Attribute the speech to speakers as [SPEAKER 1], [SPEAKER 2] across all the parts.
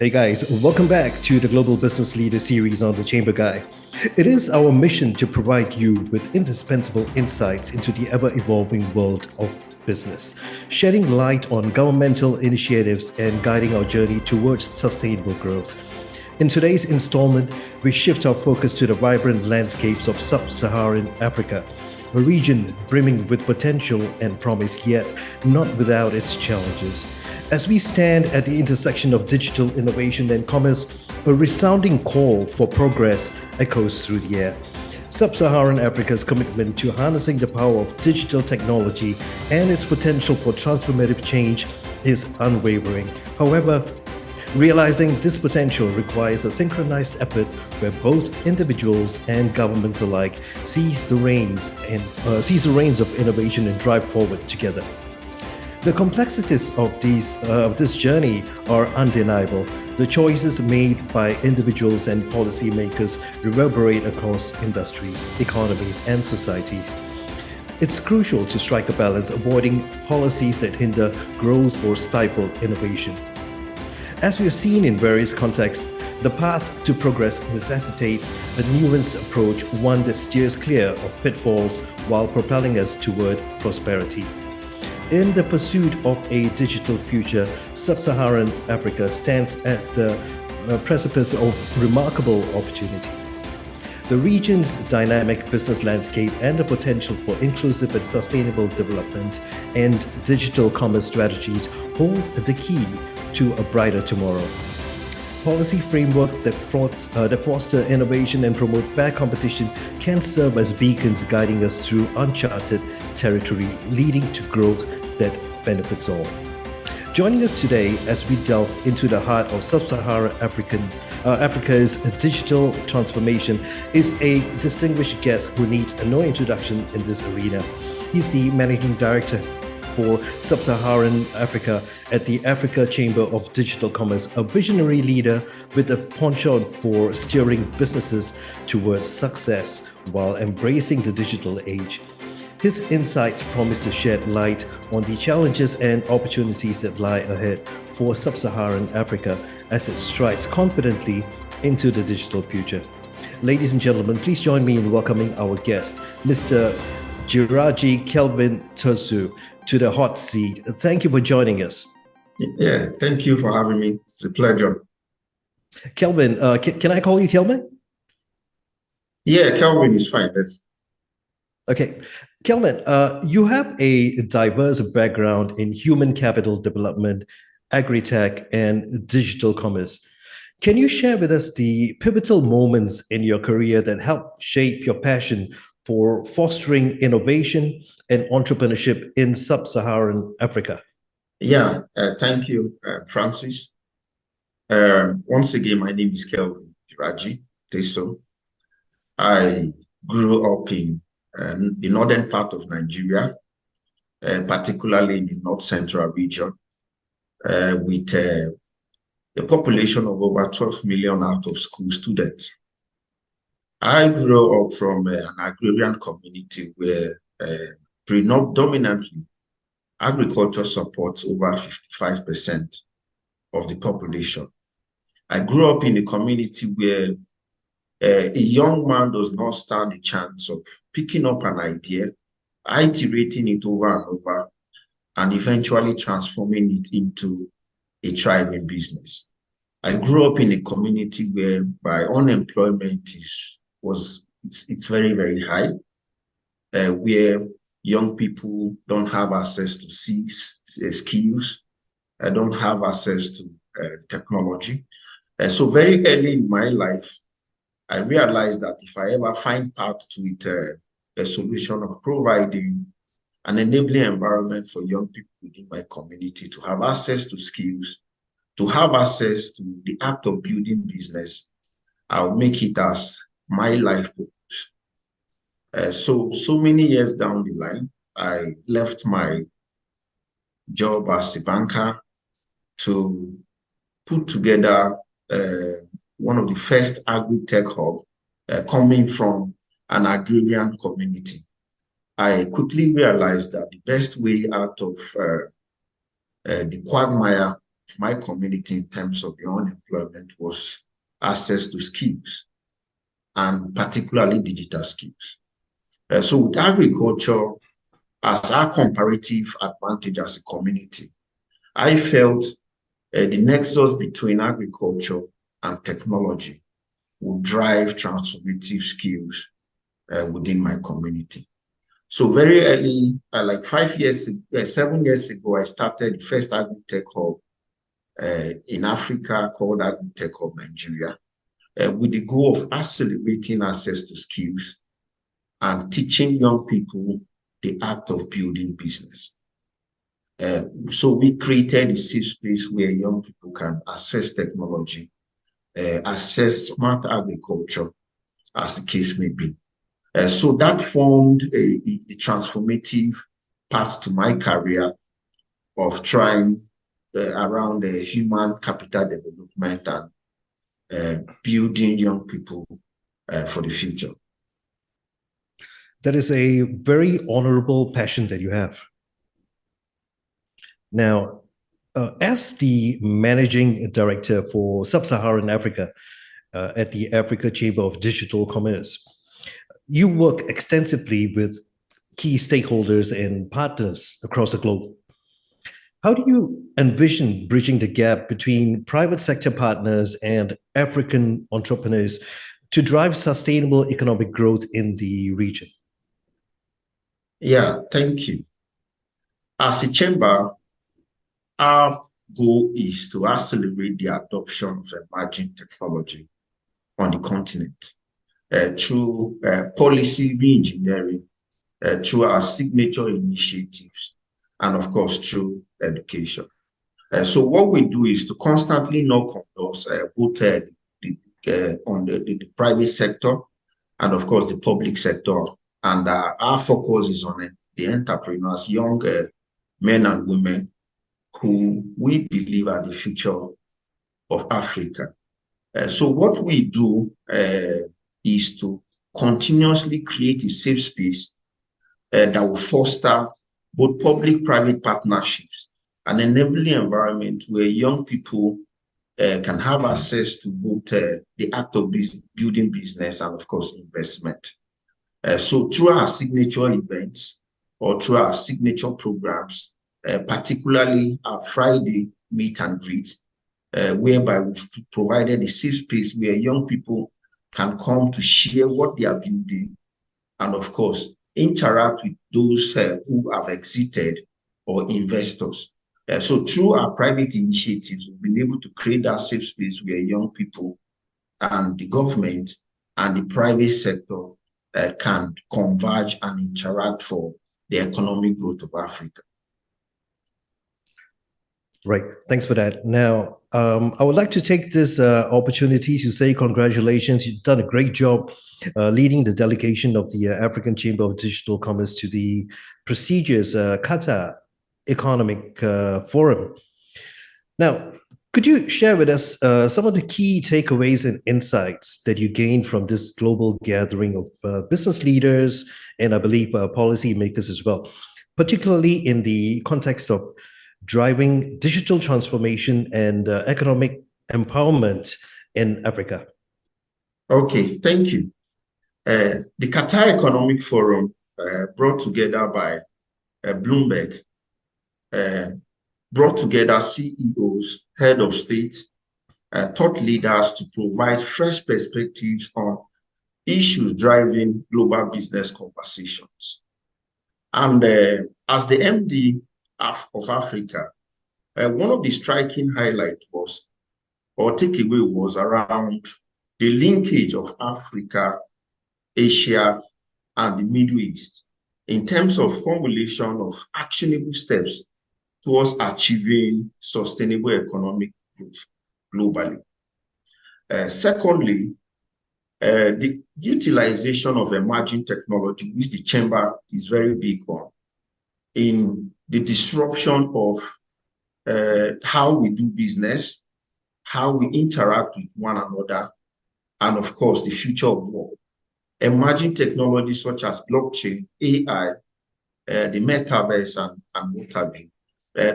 [SPEAKER 1] Hey guys, welcome back to the Global Business Leader series on the Chamber Guy. It is our mission to provide you with indispensable insights into the ever-evolving world of business, shedding light on governmental initiatives and guiding our journey towards sustainable growth. In today's installment, we shift our focus to the vibrant landscapes of Sub-Saharan Africa, a region brimming with potential and promise, yet not without its challenges. As we stand at the intersection of digital innovation and commerce, a resounding call for progress echoes through the air. Sub-Saharan Africa's commitment to harnessing the power of digital technology and its potential for transformative change is unwavering. However, realizing this potential requires a synchronized effort where both individuals and governments alike seize the reins of innovation and drive forward together. The complexities of this journey are undeniable. The choices made by individuals and policymakers reverberate across industries, economies, and societies. It's crucial to strike a balance, avoiding policies that hinder growth or stifle innovation. As we have seen in various contexts, the path to progress necessitates a nuanced approach, one that steers clear of pitfalls while propelling us toward prosperity. In the pursuit of a digital future, Sub-Saharan Africa stands at the precipice of remarkable opportunity. The region's dynamic business landscape and the potential for inclusive and sustainable development and digital commerce strategies hold the key to a brighter tomorrow. Policy frameworks that foster innovation and promote fair competition can serve as beacons guiding us through uncharted territory, leading to growth that benefits all. Joining us today as we delve into the heart of Sub-Saharan Africa's digital transformation is a distinguished guest who needs no introduction in this arena. He's the Managing Director for Sub-Saharan Africa at the Africa Chamber of Digital Commerce, a visionary leader with a penchant for steering businesses towards success while embracing the digital age. His insights promise to shed light on the challenges and opportunities that lie ahead for Sub-Saharan Africa as it strides confidently into the digital future. Ladies and gentlemen, please join me in welcoming our guest, Mr. Jiraji Kelvin Tersoo, to the hot seat. Thank you for joining us.
[SPEAKER 2] Yeah, thank you for having me. It's a pleasure.
[SPEAKER 1] Kelvin, can I call you Kelvin?
[SPEAKER 2] Yeah, Kelvin is fine.
[SPEAKER 1] Okay. Kelvin, you have a diverse background in human capital development, agri-tech, and digital commerce. Can you share with us the pivotal moments in your career that helped shape your passion for fostering innovation and entrepreneurship in Sub-Saharan Africa?
[SPEAKER 2] Yeah, thank you, Francis. Once again, my name is Kelvin Jiraji Tersoo. I grew up in the northern part of Nigeria, particularly in the north central region, with a population of over 12 million out-of-school students. I grew up from an agrarian community where predominantly agriculture supports over 55% of the population. I grew up in a community where a young man does not stand a chance of picking up an idea, iterating it over and over, and eventually transforming it into a thriving business. I grew up in a community whereby unemployment it's very, very high, where young people don't have access to skills, don't have access to technology. So very early in my life, I realized that if I ever find part to it, a solution of providing an enabling environment for young people within my community to have access to skills, to have access to the act of building business, I'll make it as my life purpose. So many years down the line, I left my job as a banker to put together one of the first agri-tech hub coming from an agrarian community. I quickly realized that the best way out of the quagmire of my community in terms of the unemployment was access to skills, and particularly digital skills. So with agriculture as our comparative advantage as a community, I felt the nexus between agriculture and technology would drive transformative skills within my community. So very early, like 7 years ago, I started the first agri-tech hub in Africa called Agri-Tech Hub Nigeria, with the goal of accelerating access to skills and teaching young people the act of building business. So we created a safe space where young people can access technology, access smart agriculture, as the case may be. So that formed a transformative path to my career of trying around human capital development and building young people for the future.
[SPEAKER 1] That is a very honorable passion that you have. Now, as the managing director for Sub-Saharan Africa at the Africa Chamber of Digital Commerce, you work extensively with key stakeholders and partners across the globe. How do you envision bridging the gap between private sector partners and African entrepreneurs to drive sustainable economic growth in the region?
[SPEAKER 2] Yeah, thank you. As a chamber, our goal is to accelerate the adoption of emerging technology on the continent through policy reengineering, through our signature initiatives, and of course, through education. So what we do is to constantly knock on doors, both on the private sector and of course the public sector. And our focus is on the entrepreneurs, young men and women who we believe are the future of Africa. So what we do is to continuously create a safe space that will foster both public-private partnerships and enabling environment where young people can have access to both the act of building business and of course investment. So through our signature events or through our signature programs, particularly our Friday meet and greet, whereby we've provided a safe space where young people can come to share what they are building and of course interact with those who have exited or investors. So through our private initiatives, we've been able to create that safe space where young people and the government and the private sector can converge and interact for the economic growth of Africa.
[SPEAKER 1] Right. Thanks for that. Now, I would like to take this opportunity to say congratulations. You've done a great job leading the delegation of the African Chamber of Digital Commerce to the prestigious Qatar Economic Forum. Now, could you share with us some of the key takeaways and insights that you gained from this global gathering of business leaders and I believe policymakers as well, particularly in the context of driving digital transformation and economic empowerment in Africa?
[SPEAKER 2] Okay, thank you. The Qatar Economic Forum brought together by Bloomberg brought together CEOs, head of state, thought leaders to provide fresh perspectives on issues driving global business conversations. And as the MD of Africa, one of the striking highlights was, or takeaway was around the linkage of Africa, Asia, and the Middle East in terms of formulation of actionable steps towards achieving sustainable economic growth globally. Secondly, the utilization of emerging technology, which the chamber is very big on, in the disruption of how we do business, how we interact with one another, and of course, the future of work. Emerging technologies such as blockchain, AI, the metaverse, and what have you.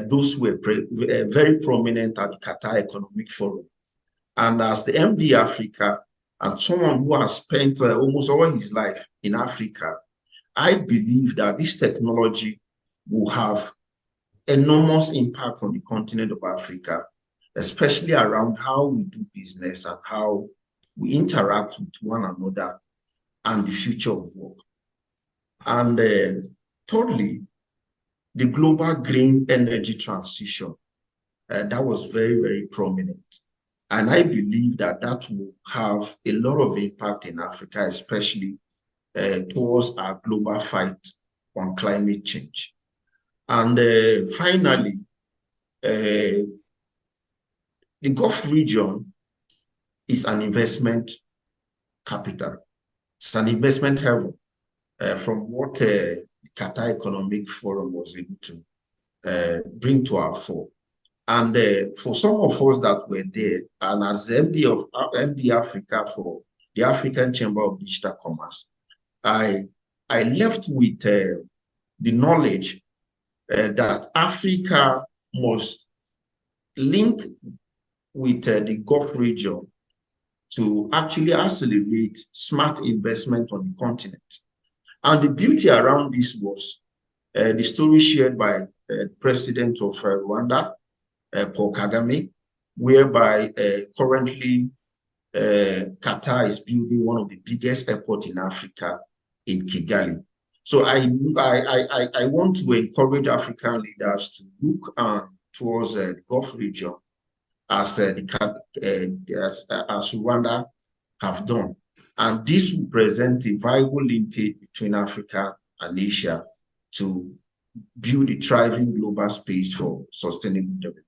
[SPEAKER 2] Those were very prominent at the Qatar Economic Forum. And as the MD Africa, and someone who has spent almost all his life in Africa, I believe that this technology will have enormous impact on the continent of Africa, especially around how we do business and how we interact with one another and the future of work. And thirdly, the global green energy transition, that was very, very prominent. And I believe that that will have a lot of impact in Africa, especially towards our global fight on climate change. And finally, the Gulf region is an investment capital. It's an investment heaven from what the Qatar Economic Forum was able to bring to our fore. And for some of us that were there, and as MD Africa for the African Chamber of Digital Commerce, I left with the knowledge that Africa must link with the Gulf region to actually accelerate smart investment on the continent. And the beauty around this was the story shared by the President of Rwanda, Paul Kagame, whereby currently Qatar is building one of the biggest airports in Africa in Kigali. So I want to encourage African leaders to look towards the Gulf region as Rwanda have done. And this will present a viable linkage between Africa and Asia to build a thriving global space for sustainable development.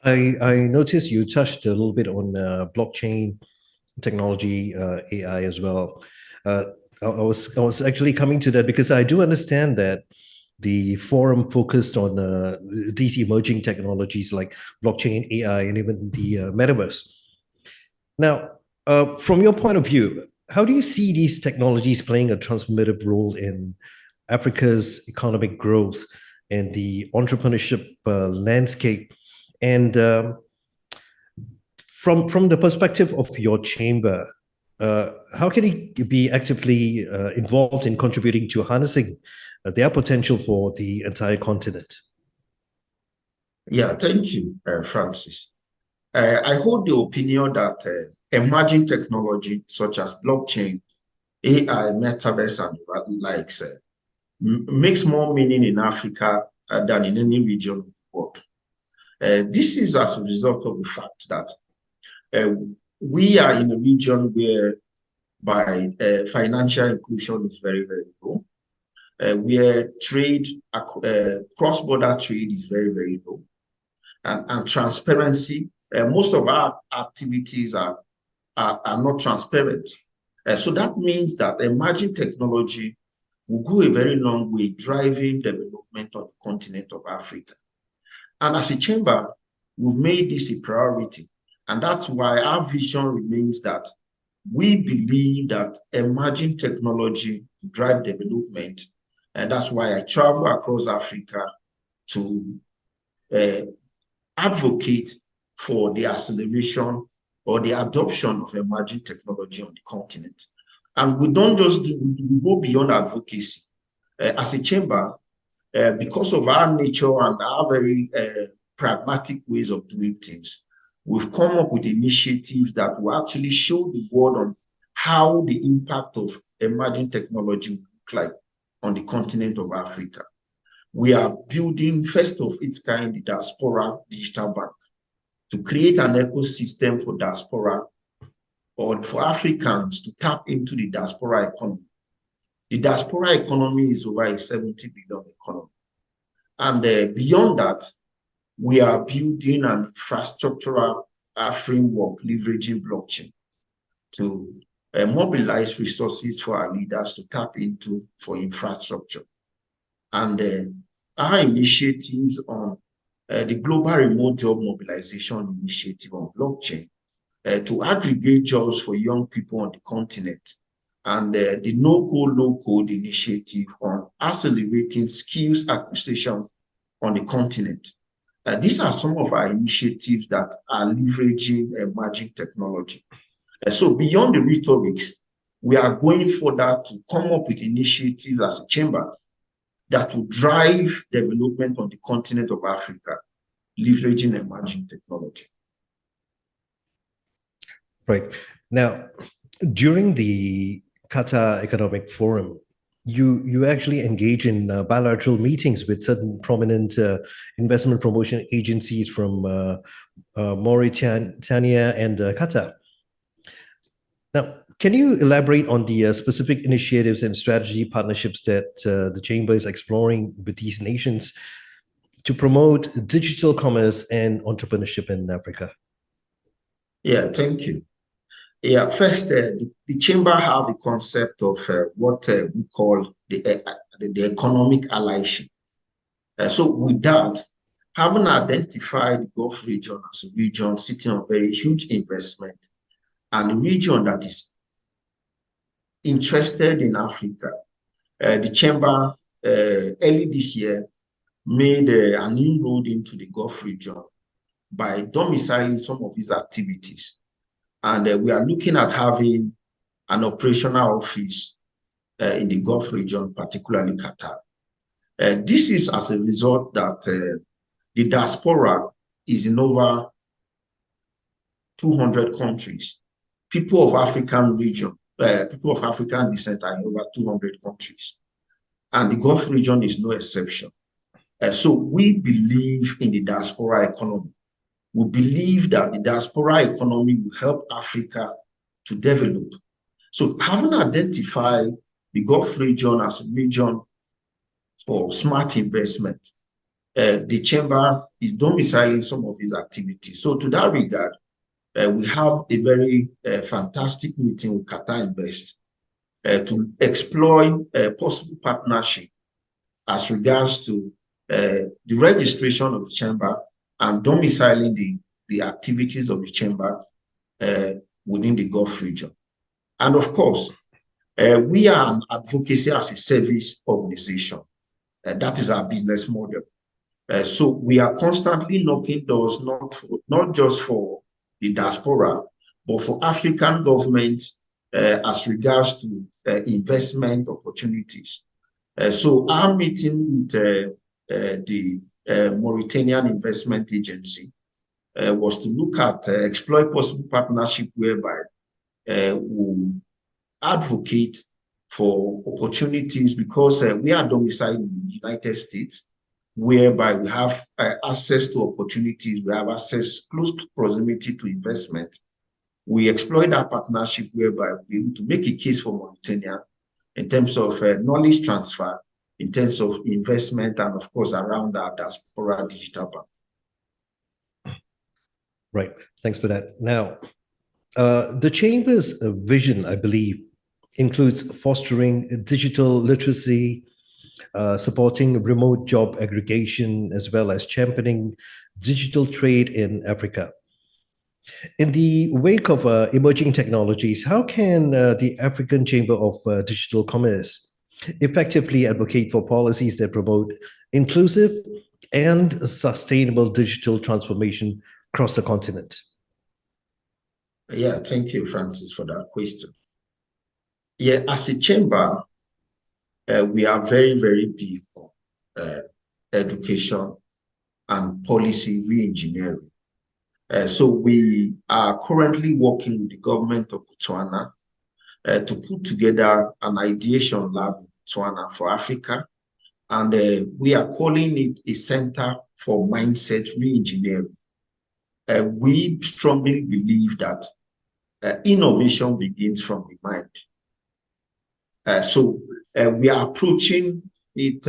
[SPEAKER 1] I noticed you touched a little bit on blockchain technology, AI as well. I was actually coming to that because I do understand that the forum focused on these emerging technologies like blockchain, AI, and even the metaverse. Now, from your point of view, how do you see these technologies playing a transformative role in Africa's economic growth and the entrepreneurship landscape? And from the perspective of your chamber, how can it be actively involved in contributing to harnessing their potential for the entire continent?
[SPEAKER 2] Yeah, thank you, Francis. I hold the opinion that emerging technology such as blockchain, AI, metaverse, and the likes makes more meaning in Africa than in any region of the world. This is as a result of the fact that we are in a region whereby financial inclusion is very, very low, where trade, cross-border trade is very, very low, and transparency. Most of our activities are not transparent. So that means that emerging technology will go a very long way driving development of the continent of Africa. And as a chamber, we've made this a priority. And that's why our vision remains that we believe that emerging technology drive development. And that's why I travel across Africa to advocate for the acceleration or the adoption of emerging technology on the continent. And we don't just we go beyond advocacy. As a chamber, because of our nature and our very pragmatic ways of doing things, we've come up with initiatives that will actually show the world on how the impact of emerging technology will look like on the continent of Africa. We are building, first of its kind, the Diaspora Digital Bank to create an ecosystem for diaspora or for Africans to tap into the diaspora economy. The diaspora economy is over a 70 billion economy. And beyond that, we are building an infrastructural framework leveraging blockchain to mobilize resources for our leaders to tap into for infrastructure. And our initiatives on the Global Remote Job Mobilization Initiative on blockchain to aggregate jobs for young people on the continent, and the no-code, low-code initiative on accelerating skills acquisition on the continent. These are some of our initiatives that are leveraging emerging technology. So beyond the rhetorics, we are going further to come up with initiatives as a chamber that will drive development on the continent of Africa, leveraging emerging technology.
[SPEAKER 1] Right. Now, during the Qatar Economic Forum, you actually engage in bilateral meetings with certain prominent investment promotion agencies from Mauritania and Qatar. Now, can you elaborate on the specific initiatives and strategy partnerships that the Chamber is exploring with these nations to promote digital commerce and entrepreneurship in Africa?
[SPEAKER 2] Yeah, thank you. Yeah, first, the Chamber have a concept of what we call the economic allyship. So with that, having identified the Gulf region as a region sitting on very huge investment and a region that is interested in Africa, the Chamber early this year made an inroad into the Gulf region by domiciling some of its activities. And we are looking at having an operational office in the Gulf region, particularly Qatar. This is as a result that the diaspora is in over 200 countries. People of African region, people of African descent are in over 200 countries. And the Gulf region is no exception. So we believe in the diaspora economy. We believe that the diaspora economy will help Africa to develop. So having identified the Gulf region as a region for smart investment, the Chamber is domiciling some of its activities. So to that regard, we have a very fantastic meeting with Qatar Invest to explore a possible partnership as regards to the registration of the Chamber and domiciling the activities of the Chamber within the Gulf region. And of course, we are an advocacy as a service organization. That is our business model. So we are constantly knocking doors, not just for the diaspora, but for African governments as regards to investment opportunities. So our meeting with the Mauritanian Investment Agency was to look at explore possible partnership whereby we advocate for opportunities, because we are domiciled in the United States, whereby we have access to opportunities, we have access close proximity to investment. We exploit that partnership whereby we'll be able to make a case for Mauritania in terms of knowledge transfer, in terms of investment, and of course around our diaspora digital bank.
[SPEAKER 1] Right, thanks for that. Now, the Chamber's vision, I believe, includes fostering digital literacy, supporting remote job aggregation, as well as championing digital trade in Africa. In the wake of emerging technologies, how can the African Chamber of Digital Commerce effectively advocate for policies that promote inclusive and sustainable digital transformation across the continent?
[SPEAKER 2] Yeah, thank you, Francis, for that question. Yeah, as a chamber, we are very, very big on education and policy re-engineering. So we are currently working with the government of Botswana to put together an ideation lab in Botswana for Africa. And we are calling it a Center for Mindset Re-engineering. We strongly believe that innovation begins from the mind. So we are approaching it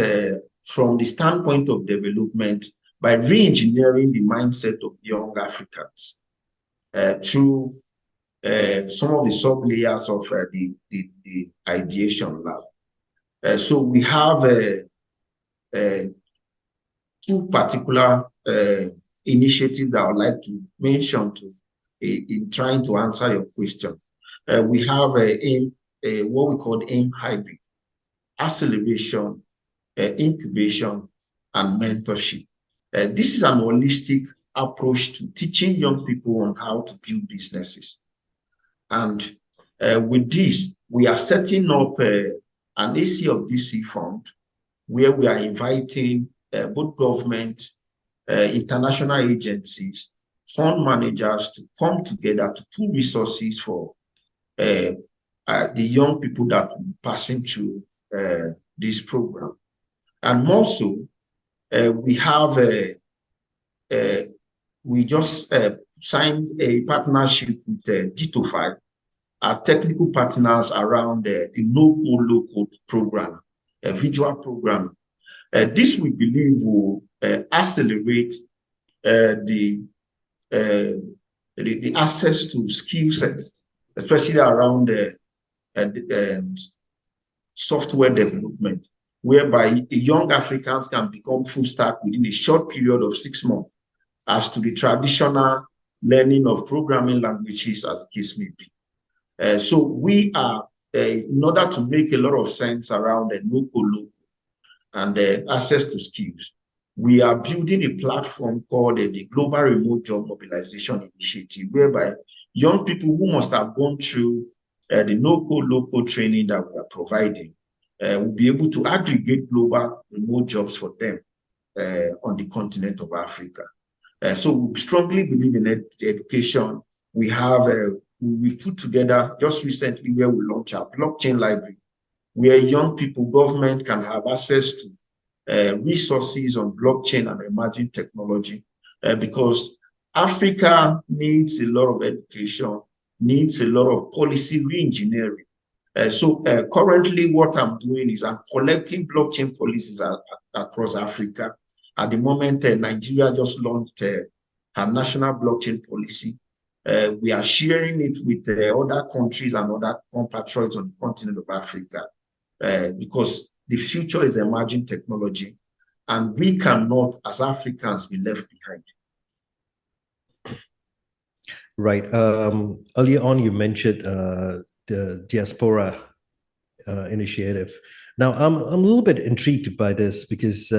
[SPEAKER 2] from the standpoint of development by re-engineering the mindset of young Africans through some of the sub-layers of the ideation lab. So we have two particular initiatives that I would like to mention in trying to answer your question. We have what we call AIM hybrid, acceleration, incubation, and mentorship. This is an holistic approach to teaching young people on how to build businesses. And with this, we are setting up an AC of DC fund where we are inviting both government, international agencies, fund managers to come together to pool resources for the young people that will be passing through this program. And also, we have we just signed a partnership with G25, our technical partners around the no-code, low-code program, visual program. This we believe will accelerate the access to skill sets, especially around software development, whereby young Africans can become full stack within a short period of 6 months, as to the traditional learning of programming languages, as the case may be. So we are, in order to make a lot of sense around the no-code and access to skills, we are building a platform called the Global Remote Job Mobilization Initiative, whereby young people who must have gone through the no-code, low-code training that we are providing will be able to aggregate global remote jobs for them on the continent of Africa. So we strongly believe in education. We have, we've put together just recently where we launched our blockchain library, where young people, government can have access to resources on blockchain and emerging technology, because Africa needs a lot of education, needs a lot of policy re-engineering. So currently what I'm doing is I'm collecting blockchain policies across Africa. At the moment, Nigeria just launched her national blockchain policy. We are sharing it with other countries and other compatriots on the continent of Africa, because the future is emerging technology, and we cannot, as Africans, be left behind.
[SPEAKER 1] Right. Earlier on, you mentioned the Diaspora initiative. Now, I'm a little bit intrigued by this because,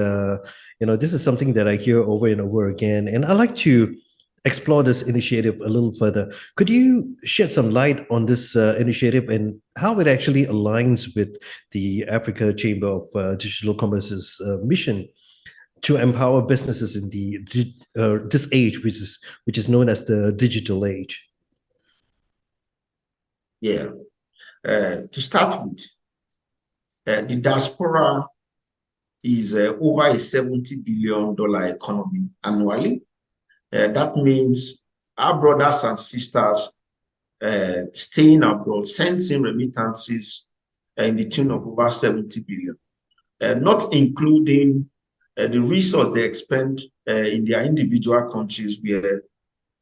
[SPEAKER 1] this is something that I hear over and over again, and I like to explore this initiative a little further. Could you shed some light on this initiative and how it actually aligns with the Africa Chamber of Digital Commerce's mission to empower businesses in this age, which is known as the digital age?
[SPEAKER 2] Yeah. To start with, the diaspora is over a $70 billion economy annually. That means our brothers and sisters staying abroad, sending remittances in the tune of over 70 billion, not including the resource they expend in their individual countries where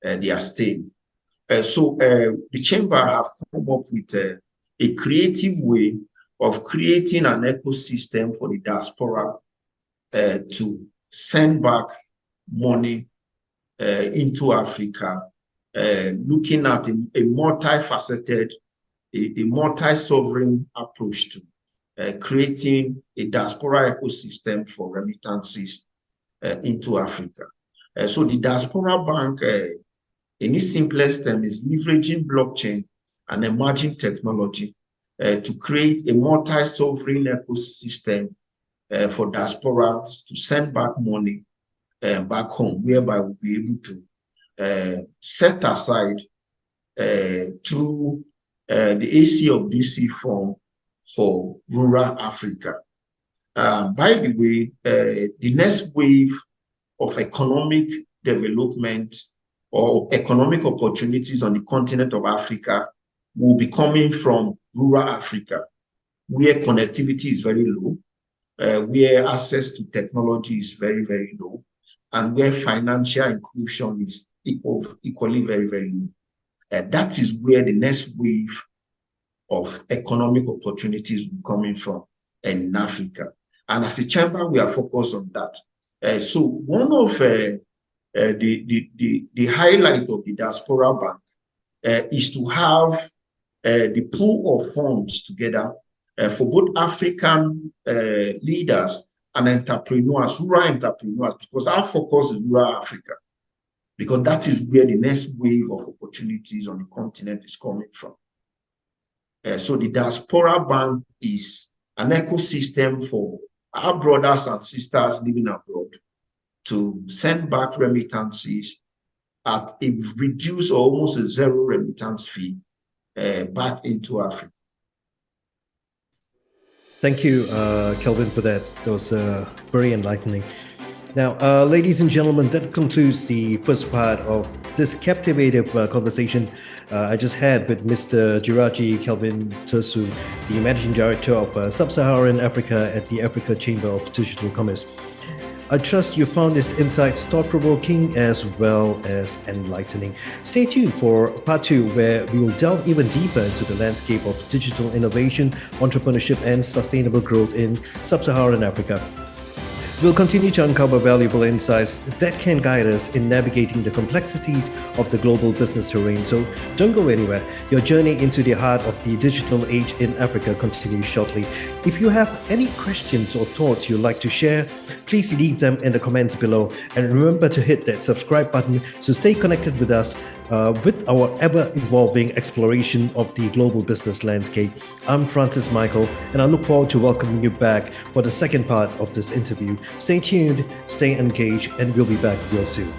[SPEAKER 2] they are staying. So the chamber have come up with a creative way of creating an ecosystem for the diaspora to send back money into Africa, looking at a multifaceted, a multi-sovereign approach to creating a diaspora ecosystem for remittances into Africa. So the Diaspora Bank, in its simplest term, is leveraging blockchain and emerging technology to create a multi-sovereign ecosystem for diasporas to send back money back home, whereby we'll be able to set aside through the AC of DC fund for rural Africa. By the way, the next wave of economic development or economic opportunities on the continent of Africa will be coming from rural Africa, where connectivity is very low, where access to technology is very, very low, and where financial inclusion is equally very, very low. That is where the next wave of economic opportunities will be coming from in Africa. And as a chamber, we are focused on that. So one of the highlight of the Diaspora Bank is to have the pool of funds together for both African leaders and entrepreneurs, rural entrepreneurs, because our focus is rural Africa, because that is where the next wave of opportunities on the continent is coming from. So the Diaspora Bank is an ecosystem for our brothers and sisters living abroad to send back remittances at a reduced or almost a zero remittance fee back into Africa.
[SPEAKER 1] Thank you, Kelvin, for that. That was very enlightening. Now, ladies and gentlemen, that concludes the first part of this captivating conversation I just had with Mr. Jiraji Kelvin Tersoo, the Managing Director of Sub-Saharan Africa at the Africa Chamber of Digital Commerce. I trust you found this insights thought-provoking as well as enlightening. Stay tuned for part 2, where we will delve even deeper into the landscape of digital innovation, entrepreneurship, and sustainable growth in Sub-Saharan Africa. We'll continue to uncover valuable insights that can guide us in navigating the complexities of the global business terrain. So don't go anywhere. Your journey into the heart of the digital age in Africa continues shortly. If you have any questions or thoughts you'd like to share, please leave them in the comments below. And remember to hit that subscribe button to stay connected with us with our ever-evolving exploration of the global business landscape. I'm Francis Michael, and I look forward to welcoming you back for the second part of this interview. Stay tuned, stay engaged, and we'll be back real soon.